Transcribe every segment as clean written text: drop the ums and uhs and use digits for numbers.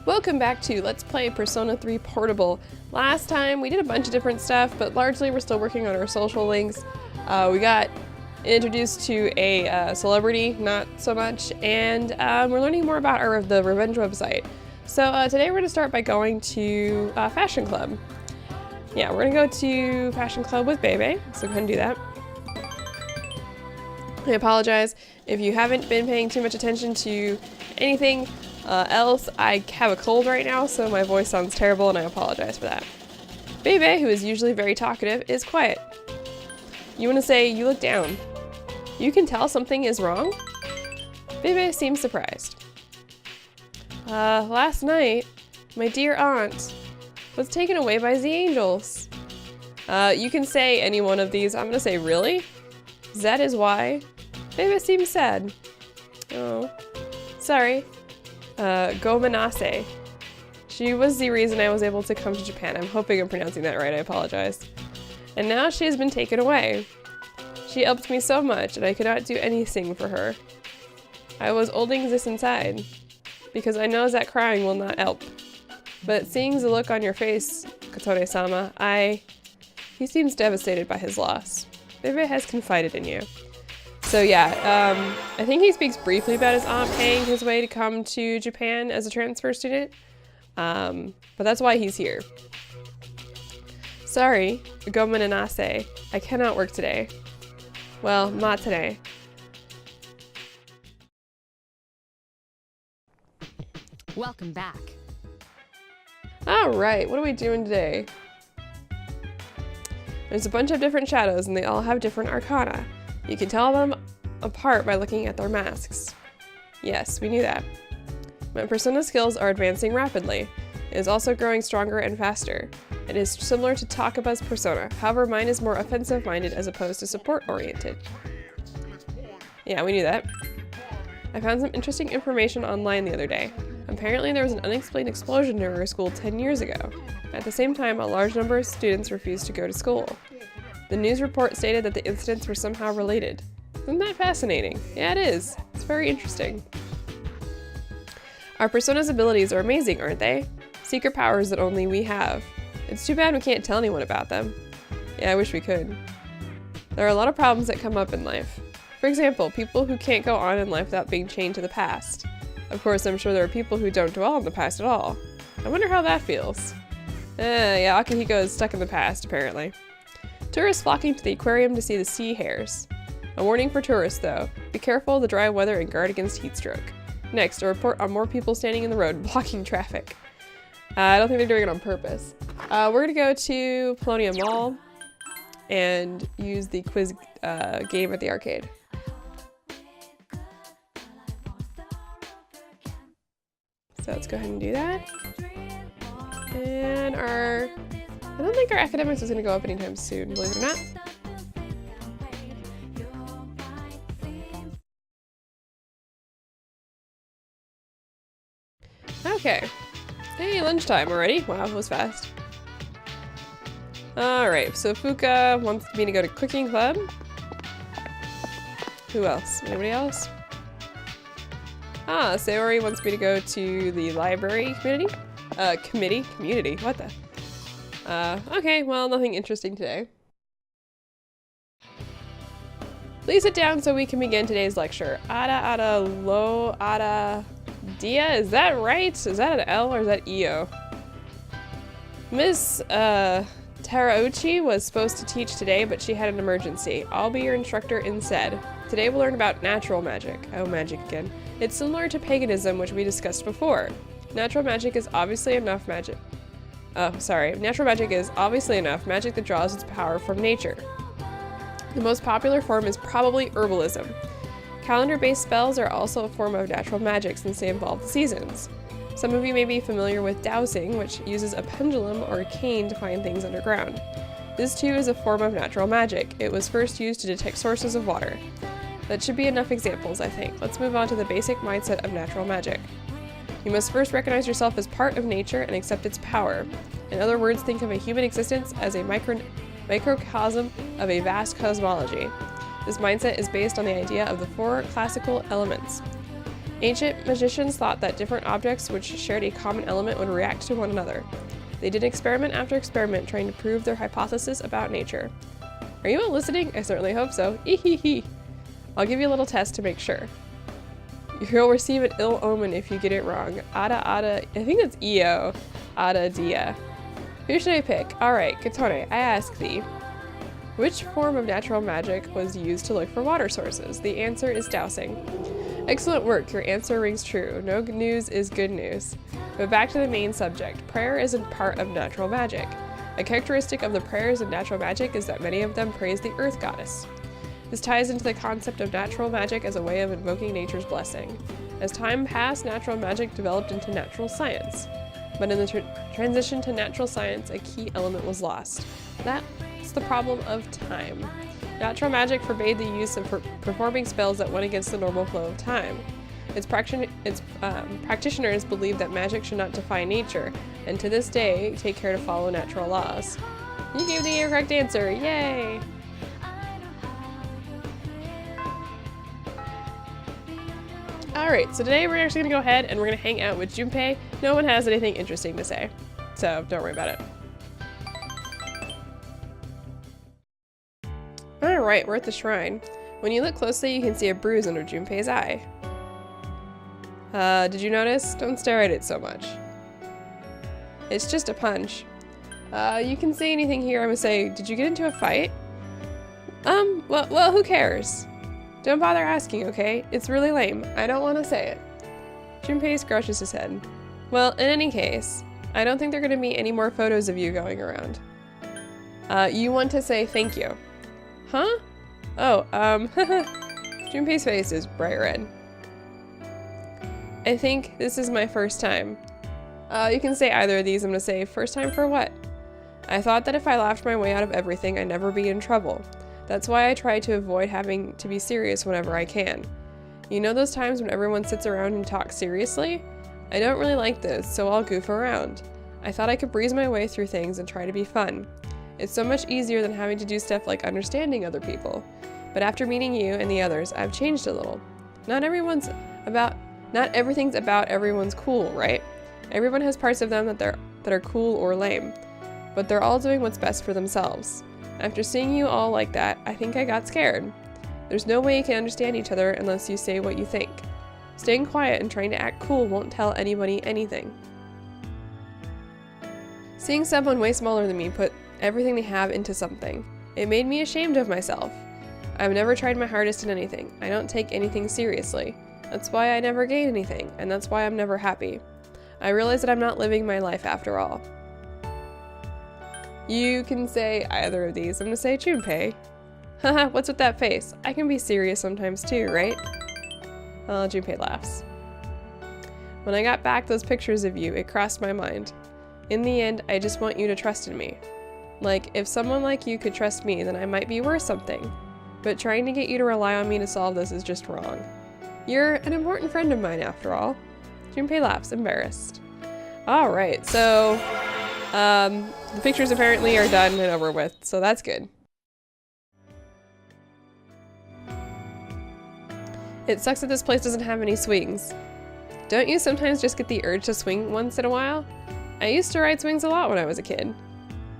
Welcome back to Let's Play Persona 3 Portable. Last time we did a bunch of different stuff, but largely we're still working on our social links. We got introduced to a celebrity, not so much, and we're learning more about the Revenge website. So today we're going to start by going to Fashion Club. Yeah, we're going to go to Fashion Club with Bebe, so go ahead and do that. I apologize if you haven't been paying too much attention to anything else. I have a cold right now, so my voice sounds terrible, and I apologize for that. Bebe, who is usually very talkative, is quiet. You want to say, "You look down. You can tell something is wrong?" Bebe seems surprised. Last night, my dear aunt was taken away by the angels. You can say any one of these. I'm gonna say, really? That is why? Bebe seems sad. Oh, sorry. Gomenase. She was the reason I was able to come to Japan. I'm hoping I'm pronouncing that right, I apologize. And now she has been taken away. She helped me so much, and I could not do anything for her. I was holding this inside, because I know that crying will not help. But seeing the look on your face, Kotone-sama, he seems devastated by his loss. Bebe has confided in you. So yeah, I think he speaks briefly about his aunt paying his way to come to Japan as a transfer student. But that's why he's here. Sorry, Gomenase. I cannot work today. Well, not today. Welcome back. Alright, what are we doing today? There's a bunch of different shadows and they all have different arcana. You can tell them apart by looking at their masks. Yes, we knew that. My persona skills are advancing rapidly. It is also growing stronger and faster. It is similar to Takaba's persona, however mine is more offensive-minded as opposed to support-oriented. Yeah, we knew that. I found some interesting information online the other day. Apparently there was an unexplained explosion near our school 10 years ago. At the same time, a large number of students refused to go to school. The news report stated that the incidents were somehow related. Isn't that fascinating? Yeah, it is. It's very interesting. Our persona's abilities are amazing, aren't they? Secret powers that only we have. It's too bad we can't tell anyone about them. Yeah, I wish we could. There are a lot of problems that come up in life. For example, people who can't go on in life without being chained to the past. Of course, I'm sure there are people who don't dwell in the past at all. I wonder how that feels. Yeah, Akihiko is stuck in the past, apparently. Tourists flocking to the aquarium to see the sea hares. A warning for tourists, though. Be careful of the dry weather and guard against heat stroke. Next, a report on more people standing in the road blocking traffic. I don't think they're doing it on purpose. We're gonna go to Polonia Mall and use the quiz game at the arcade. So let's go ahead and do that. And I don't think our academics is gonna go up anytime soon, believe it or not. Okay. Hey, lunchtime already. Wow, that was fast. Alright, so Fuka wants me to go to cooking club. Who else? Anybody else? Sayori wants me to go to the library community? Community? What the? Okay, well, nothing interesting today. Please sit down so we can begin today's lecture. Dia, is that right? Is that an L or is that EO? Miss Tarauchi was supposed to teach today, but she had an emergency. I'll be your instructor instead. Today we'll learn about natural magic. Oh, magic again. It's similar to paganism, which we discussed before. Natural magic is obviously enough magic. Natural magic is obviously enough magic that draws its power from nature. The most popular form is probably herbalism. Calendar-based spells are also a form of natural magic since they involve the seasons. Some of you may be familiar with dowsing, which uses a pendulum or a cane to find things underground. This too is a form of natural magic. It was first used to detect sources of water. That should be enough examples, I think. Let's move on to the basic mindset of natural magic. You must first recognize yourself as part of nature and accept its power. In other words, think of a human existence as a microcosm of a vast cosmology. This mindset is based on the idea of the four classical elements. Ancient magicians thought that different objects which shared a common element would react to one another. They did experiment after experiment trying to prove their hypothesis about nature. Are you all listening? I certainly hope so. Ehehe. I'll give you a little test to make sure. You'll receive an ill omen if you get it wrong. I think that's Io. Ada dia. Who should I pick? Alright, Katone, I ask thee. Which form of natural magic was used to look for water sources? The answer is dowsing. Excellent work, your answer rings true. No good news is good news. But back to the main subject. Prayer isn't part of natural magic. A characteristic of the prayers in natural magic is that many of them praise the earth goddess. This ties into the concept of natural magic as a way of invoking nature's blessing. As time passed, natural magic developed into natural science. But in the transition to natural science, a key element was lost. That's the problem of time. Natural magic forbade the use of performing spells that went against the normal flow of time. Its practitioners believed that magic should not defy nature, and to this day, take care to follow natural laws. You gave the correct answer, yay! Alright, so today we're actually gonna go ahead and we're gonna hang out with Junpei. No one has anything interesting to say, so don't worry about it. Alright, we're at the shrine. When you look closely, you can see a bruise under Junpei's eye. Did you notice? Don't stare at it so much. It's just a punch. You can say anything here. I'm gonna say, did you get into a fight? Well, who cares? Don't bother asking, okay? It's really lame. I don't want to say it. Junpei scratches his head. Well, in any case, I don't think there are gonna be any more photos of you going around. You want to say thank you. Huh? Oh, Junpei's face is bright red. I think this is my first time. You can say either of these. I'm gonna say, first time for what? I thought that if I laughed my way out of everything, I'd never be in trouble. That's why I try to avoid having to be serious whenever I can. You know those times when everyone sits around and talks seriously? I don't really like those, so I'll goof around. I thought I could breeze my way through things and try to be fun. It's so much easier than having to do stuff like understanding other people. But after meeting you and the others, I've changed a little. Not everything's about everyone's cool, right? Everyone has parts of them that are cool or lame. But they're all doing what's best for themselves. After seeing you all like that, I think I got scared. There's no way you can understand each other unless you say what you think. Staying quiet and trying to act cool won't tell anybody anything. Seeing someone way smaller than me put everything they have into something, it made me ashamed of myself. I've never tried my hardest in anything. I don't take anything seriously. That's why I never gain anything, and that's why I'm never happy. I realize that I'm not living my life after all. You can say either of these. I'm gonna say Junpei. Haha, what's with that face? I can be serious sometimes too, right? Junpei laughs. When I got back those pictures of you, it crossed my mind. In the end, I just want you to trust in me. Like, if someone like you could trust me, then I might be worth something. But trying to get you to rely on me to solve this is just wrong. You're an important friend of mine after all. Junpei laughs, embarrassed. Alright, so, the pictures apparently are done and over with, so that's good. It sucks that this place doesn't have any swings. Don't you sometimes just get the urge to swing once in a while? I used to ride swings a lot when I was a kid.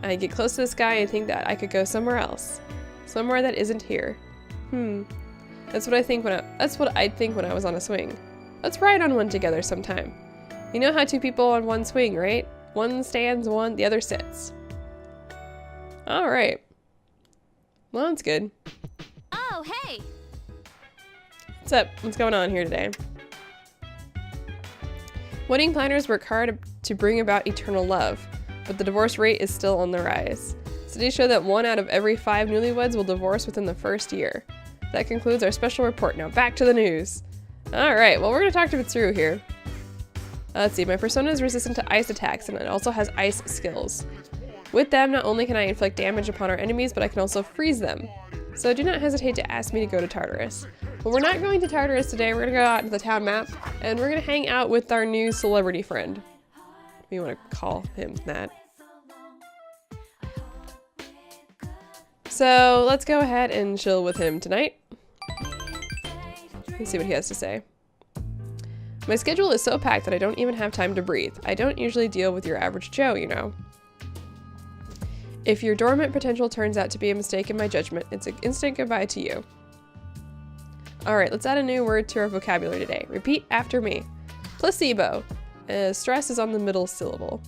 I'd get close to the sky and think that I could go somewhere else. Somewhere that isn't here. That's what I'd think when I was on a swing. Let's ride on one together sometime. You know how two people on one swing, right? One stands, the other sits. Alright. Well, that's good. Oh, hey! What's up? What's going on here today? Wedding planners work hard to bring about eternal love, but the divorce rate is still on the rise. Studies show that 1 out of every 5 newlyweds will divorce within the first year. That concludes our special report. Now back to the news. Alright, well, we're going to talk to Mitsuru here. Let's see, my persona is resistant to ice attacks, and it also has ice skills. With them, not only can I inflict damage upon our enemies, but I can also freeze them. So do not hesitate to ask me to go to Tartarus. But we're not going to Tartarus today. We're going to go out to the town map, and we're going to hang out with our new celebrity friend. If you want to call him that. So let's go ahead and chill with him tonight. Let's see what he has to say. My schedule is so packed that I don't even have time to breathe. I don't usually deal with your average Joe, you know. If your dormant potential turns out to be a mistake in my judgment, it's an instant goodbye to you. Alright, let's add a new word to our vocabulary today. Repeat after me. Placebo. Stress is on the middle syllable.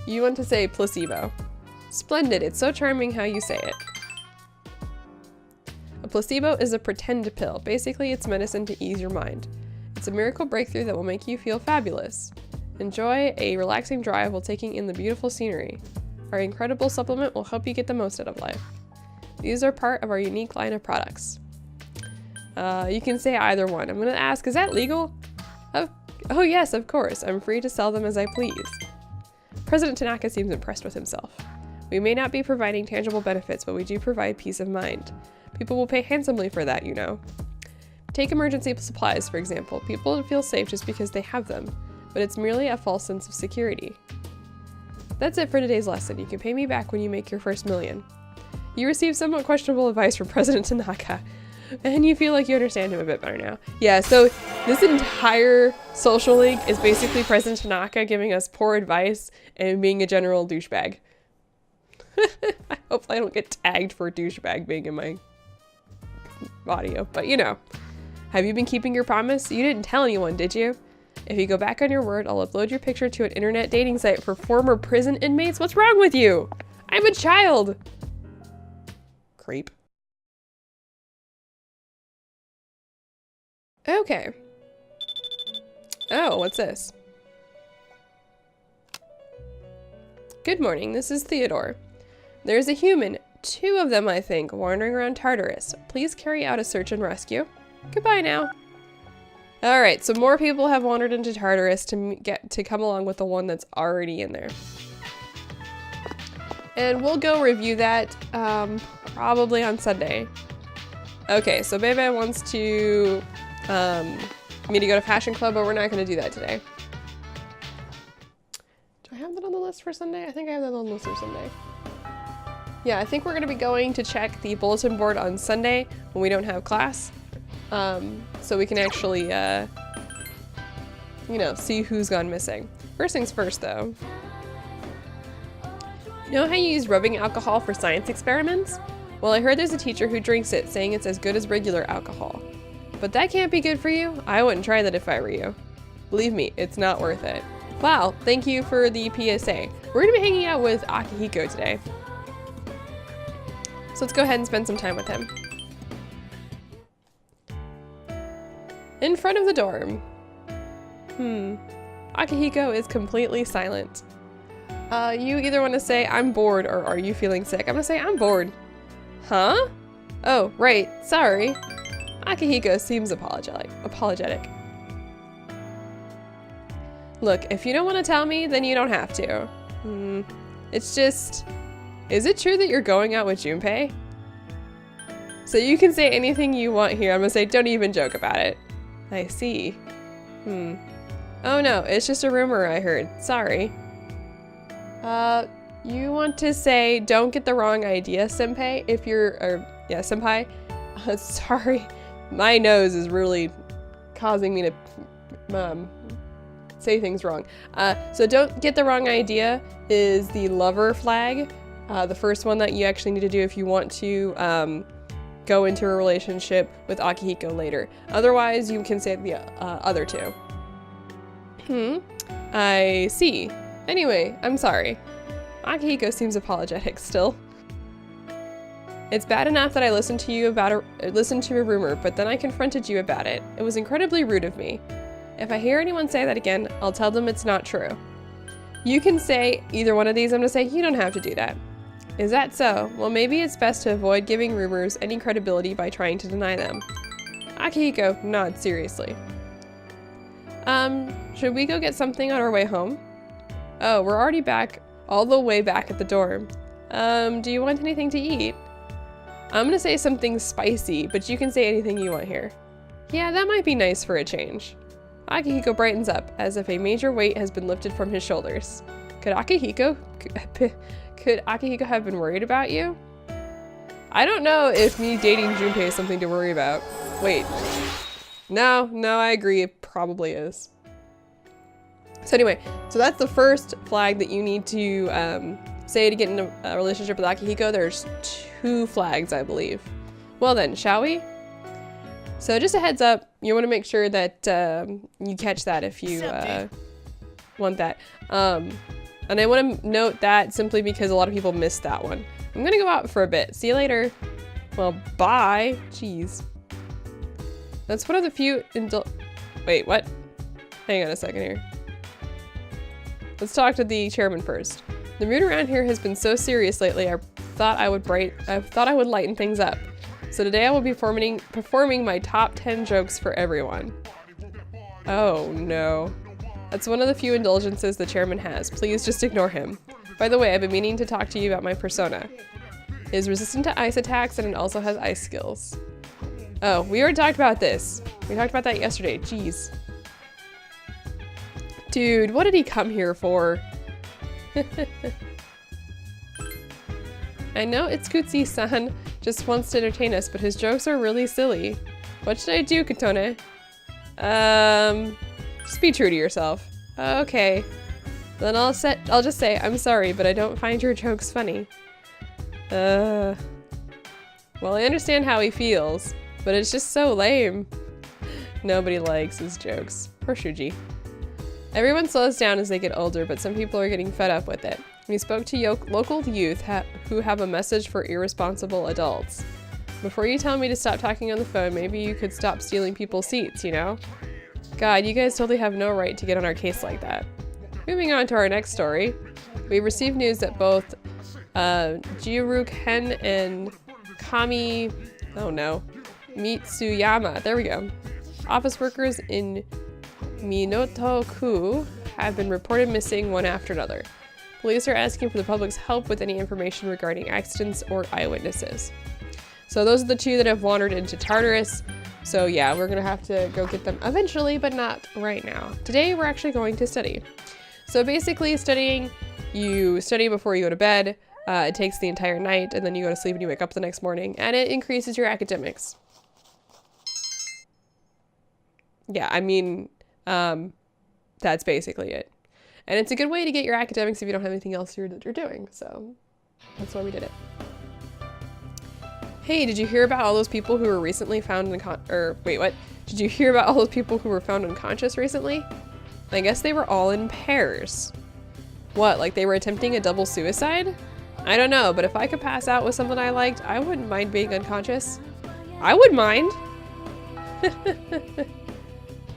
You want to say placebo. Splendid, it's so charming how you say it. A placebo is a pretend pill. Basically, it's medicine to ease your mind. It's a miracle breakthrough that will make you feel fabulous. Enjoy a relaxing drive while taking in the beautiful scenery. Our incredible supplement will help you get the most out of life. These are part of our unique line of products. You can say either one. I'm gonna ask, is that legal? Oh yes, of course. I'm free to sell them as I please. President Tanaka seems impressed with himself. We may not be providing tangible benefits, but we do provide peace of mind. People will pay handsomely for that, you know. Take emergency supplies, for example. People feel safe just because they have them, but it's merely a false sense of security. That's it for today's lesson. You can pay me back when you make your first million. You received somewhat questionable advice from President Tanaka, and you feel like you understand him a bit better now. Yeah, so this entire social link is basically President Tanaka giving us poor advice and being a general douchebag. Hopefully I don't get tagged for douchebag being in my audio, but you know. Have you been keeping your promise? You didn't tell anyone, did you? If you go back on your word, I'll upload your picture to an internet dating site for former prison inmates. What's wrong with you? I'm a child. Creep. Okay. Oh, what's this? Good morning, this is Theodore. There's a human, 2 of them I think, wandering around Tartarus. Please carry out a search and rescue. Goodbye now. Alright, so more people have wandered into Tartarus to come along with the one that's already in there. And we'll go review that probably on Sunday. Okay, so Bebe wants to me to go to Fashion Club, but we're not going to do that today. Do I have that on the list for Sunday? I think I have that on the list for Sunday. Yeah, I think we're going to be going to check the bulletin board on Sunday when we don't have class. So we can actually, you know, see who's gone missing. First things first, though. You know how you use rubbing alcohol for science experiments? Well, I heard there's a teacher who drinks it, saying it's as good as regular alcohol. But that can't be good for you. I wouldn't try that if I were you. Believe me, it's not worth it. Wow, thank you for the PSA. We're gonna be hanging out with Akihiko today. So let's go ahead and spend some time with him. In front of the dorm. Akihiko is completely silent. You either want to say, I'm bored, or are you feeling sick? I'm gonna say, I'm bored. Huh? Oh, right, sorry. Akihiko seems apologetic. Look, if you don't want to tell me, then you don't have to. It's just, is it true that you're going out with Junpei? So you can say anything you want here. I'm gonna say, don't even joke about it. I see. Oh no, it's just a rumor I heard. Sorry. You want to say, don't get the wrong idea, senpai, if you're, senpai. Sorry, my nose is really causing me to, say things wrong. So don't get the wrong idea is the lover flag. The first one that you actually need to do if you want to, go into a relationship with Akihiko later. Otherwise, you can say the other 2. I see. Anyway, I'm sorry. Akihiko seems apologetic still. It's bad enough that I listened to a rumor, but then I confronted you about it. It was incredibly rude of me. If I hear anyone say that again, I'll tell them it's not true. You can say either one of these. I'm gonna say you don't have to do that. Is that so? Well, maybe it's best to avoid giving rumors any credibility by trying to deny them. Akihiko nods seriously. Should we go get something on our way home? Oh, we're already all the way back at the dorm. Do you want anything to eat? I'm gonna say something spicy, but you can say anything you want here. Yeah, that might be nice for a change. Akihiko brightens up, as if a major weight has been lifted from his shoulders. Could Akihiko have been worried about you? I don't know if me dating Junpei is something to worry about. Wait. No, I agree, it probably is. So anyway, so that's the first flag that you need to say to get in a relationship with Akihiko. There's 2 flags, I believe. Well then, shall we? So just a heads up, you want to make sure that you catch that if you want that. And I want to note that simply because a lot of people missed that one. I'm gonna go out for a bit. See you later. Well, bye. Jeez. That's one of the few wait, what? Hang on a second here. Let's talk to the chairman first. The mood around here has been so serious lately. I thought I would lighten things up. So today I will be performing my top 10 jokes for everyone. Oh no. That's one of the few indulgences the chairman has. Please just ignore him. By the way, I've been meaning to talk to you about my persona. It is resistant to ice attacks and it also has ice skills. Oh, we already talked about this. We talked about that yesterday. Jeez. Dude, what did he come here for? I know it's Kutsi-san just wants to entertain us, but his jokes are really silly. What should I do, Katone? Just be true to yourself. Okay. Then I'll just say, I'm sorry, but I don't find your jokes funny. Well, I understand how he feels, but it's just so lame. Nobody likes his jokes. Poor Shuji. Everyone slows down as they get older, but some people are getting fed up with it. We spoke to local youth who have a message for irresponsible adults. Before you tell me to stop talking on the phone, maybe you could stop stealing people's seats, you know? God, you guys totally have no right to get on our case like that. Moving on to our next story. We received news that both Jiru-ken and Mitsuyama, there we go, office workers in Minoto-ku have been reported missing one after another. Police are asking for the public's help with any information regarding accidents or eyewitnesses. So those are the 2 that have wandered into Tartarus. So yeah, we're gonna have to go get them eventually, but not right now. Today we're actually going to study. So basically studying, you study before you go to bed. It takes the entire night and then you go to sleep and you wake up the next morning and it increases your academics. Yeah, I mean, that's basically it. And it's a good way to get your academics if you don't have anything else that you're doing. So that's why we did it. Hey, did you hear about all those people who were recently found Did you hear about all those people who were found unconscious recently? I guess they were all in pairs. What, like they were attempting a double suicide? I don't know, but if I could pass out with someone I liked, I wouldn't mind being unconscious. I would mind.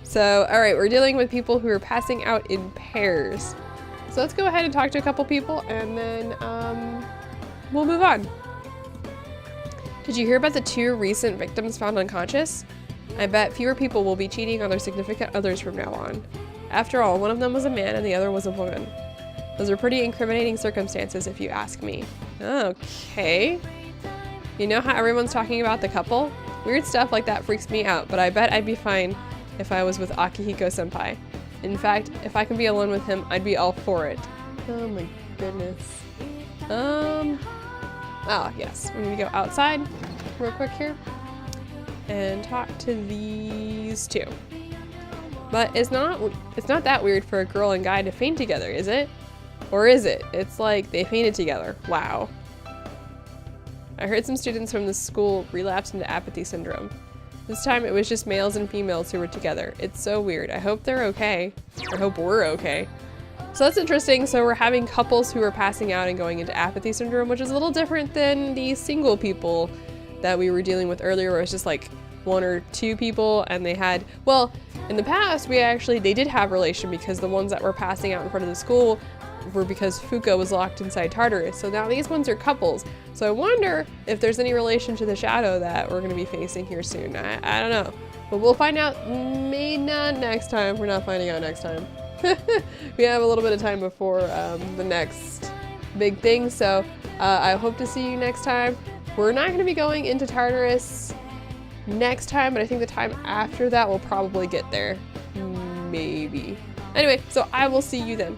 So, alright, we're dealing with people who are passing out in pairs. So let's go ahead and talk to a couple people and then we'll move on. Did you hear about the 2 recent victims found unconscious? I bet fewer people will be cheating on their significant others from now on. After all, one of them was a man and the other was a woman. Those are pretty incriminating circumstances if you ask me. Okay. You know how everyone's talking about the couple? Weird stuff like that freaks me out, but I bet I'd be fine if I was with Akihiko-senpai. In fact, if I could be alone with him, I'd be all for it. Oh my goodness. Oh yes, we need to go outside real quick here and talk to these 2. But it's not that weird for a girl and guy to faint together, is it? Or is it? It's like they fainted together. Wow. I heard some students from the school relapsed into apathy syndrome. This time it was just males and females who were together. It's so weird. I hope they're okay. I hope we're okay. So that's interesting. So we're having couples who are passing out and going into apathy syndrome, which is a little different than the single people that we were dealing with earlier, where it's just like 1 or 2 people and they had, well, in the past they did have relation because the ones that were passing out in front of the school were because Fuka was locked inside Tartarus. So now these ones are couples. So I wonder if there's any relation to the shadow that we're going to be facing here soon. I don't know. But we'll find out maybe not next time. We're not finding out next time. We have a little bit of time before the next big thing. So I hope to see you next time. We're not going to be going into Tartarus next time, but I think the time after that we'll probably get there. Maybe. Anyway, so I will see you then.